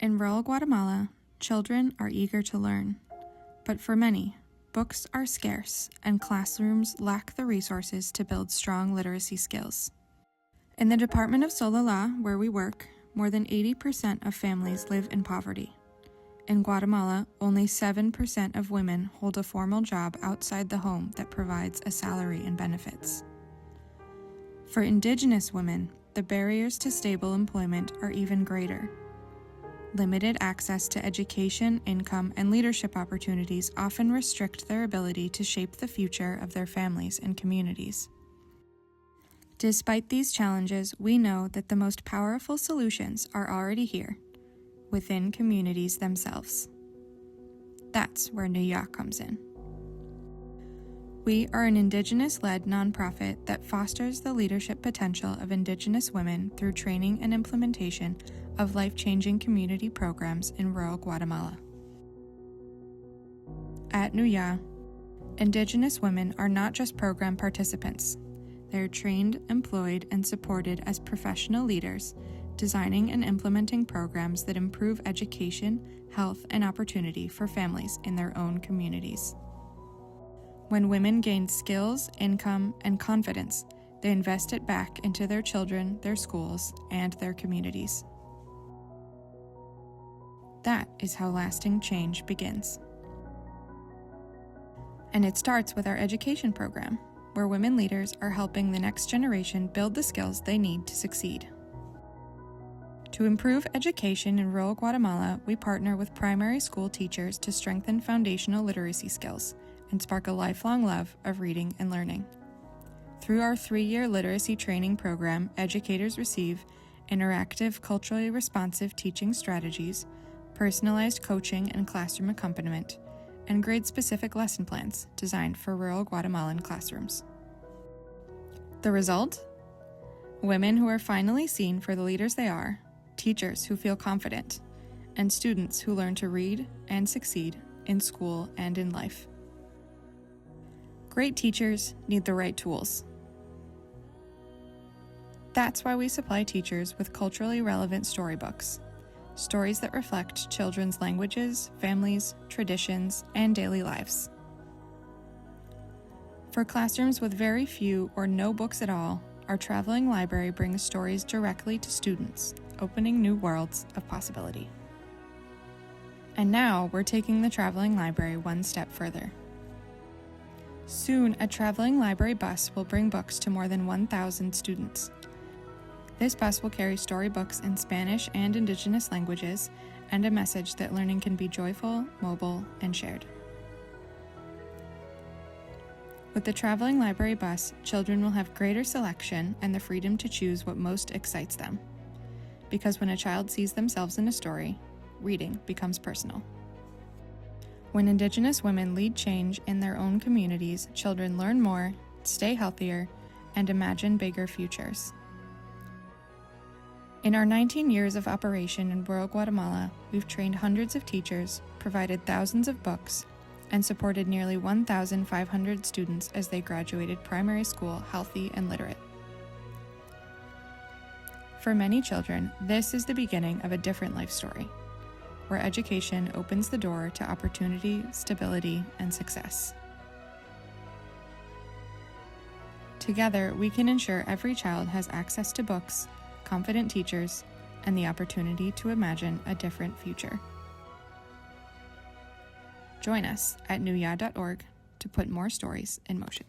In rural Guatemala, children are eager to learn, but for many, books are scarce and classrooms lack the resources to build strong literacy skills. In the Department of Sololá, where we work, more than 80% of families live in poverty. In Guatemala, only 7% of women hold a formal job outside the home that provides a salary and benefits. For Indigenous women, the barriers to stable employment are even greater. Limited access to education, income, and leadership opportunities often restrict their ability to shape the future of their families and communities. Despite these challenges, we know that the most powerful solutions are already here, within communities themselves. That's where Nuya comes in. We are an Indigenous-led nonprofit that fosters the leadership potential of Indigenous women through training and implementation of life-changing community programs in rural Guatemala. At Nuya, Indigenous women are not just program participants. They are trained, employed, and supported as professional leaders, designing and implementing programs that improve education, health, and opportunity for families in their own communities. When women gain skills, income, and confidence, they invest it back into their children, their schools, and their communities. That is how lasting change begins. And it starts with our education program, where women leaders are helping the next generation build the skills they need to succeed. To improve education in rural Guatemala, we partner with primary school teachers to strengthen foundational literacy skills and spark a lifelong love of reading and learning. Through our 3-year literacy training program, educators receive interactive, culturally responsive teaching strategies, personalized coaching and classroom accompaniment, and grade-specific lesson plans designed for rural Guatemalan classrooms. The result? Women who are finally seen for the leaders they are, teachers who feel confident, and students who learn to read and succeed in school and in life. Great teachers need the right tools. That's why we supply teachers with culturally relevant storybooks, stories that reflect children's languages, families, traditions, and daily lives. For classrooms with very few or no books at all, our traveling library brings stories directly to students, opening new worlds of possibility. And now we're taking the traveling library one step further. Soon, a traveling library bus will bring books to more than 1,000 students. This bus will carry storybooks in Spanish and Indigenous languages and a message that learning can be joyful, mobile, and shared. With the traveling library bus, children will have greater selection and the freedom to choose what most excites them. Because when a child sees themselves in a story, reading becomes personal. When Indigenous women lead change in their own communities, children learn more, stay healthier, and imagine bigger futures. In our 19 years of operation in rural Guatemala, we've trained hundreds of teachers, provided thousands of books, and supported nearly 1,500 students as they graduated primary school healthy and literate. For many children, this is the beginning of a different life story, where education opens the door to opportunity, stability, and success. Together, we can ensure every child has access to books, confident teachers, and the opportunity to imagine a different future. Join us at nuya.org to put more stories in motion.